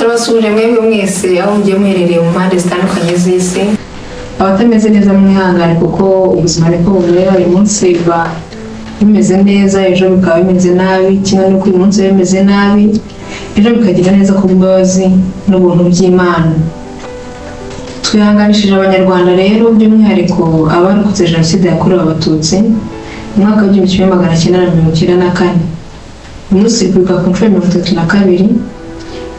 turabasubije mwebwe mwese aho mugiye muherereye mu mpande zitandukanye z'isi, abatameze neza mwihangane kuko ubuzima niko bubera. Uyu munsi biba bimeze neza, ejo bikaba bimeze nabi, kimwe n'uko uyu munsi bimeze nabi ejo bikagira neza ku bw'imbabazi n'ubuntu by'Imana. Twihanganishije abanyarwanda rero by'umwihariko abarokotse jenoside yakorewe abatutsi mu mwaka w'1994. umunsi kwibuka ku nshuro 32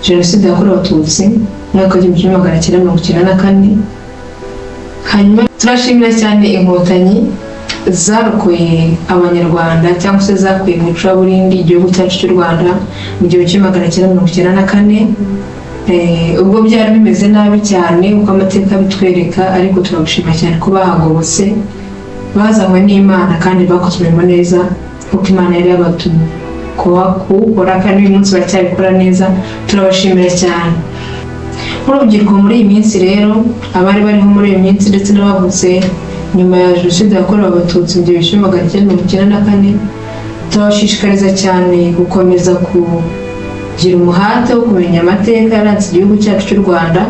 jenoside yakorewe abatutsi mu mwaka w'1994. hanyuma turashimira cyane inkotanyi zarokoye abanyarwanda cyangwa se zakuye mu icuraburindi igihugu cyacu cy'u Rwanda mu 1994. ubwo byari bimeze nabi cyane uko amateka bitwereka, ariko turabishima cyane ko bahagobotse bazanywe n'Imana kandi bakozwemo neza kuko Imana yari yabatumye kuwukora, kandi uyu munsi baracyabikora neza. turabashimira cyane. Urubyiruko muri iyi minsi rero, abari bariho muri iyi minsi ndetse n'abavutse nyuma ya jenoside yakorewe abatutsi mu 1994, turabashishikariza cyane gukomeza kugira umuhate wo kumenya amateka yaranze igihugu cyacu cy'u Rwanda,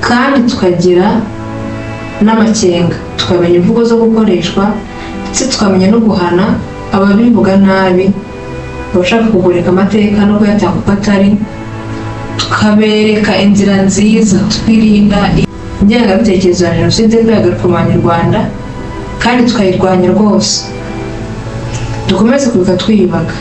kandi tukagira n'amakenga, tukamenya imvugo zo gukoreshwa ndetse tukamenya no guhana ababivuga nabi, abashaka kugoreka amateka no kuyatanga uko atari, tukabereka inzira nziza twirinda ingengabitekerezo ya jenoside yagaruka mu Banyarwanda kandi tukayirwanya rwose. Dukomeze kwibuka twiyubaka.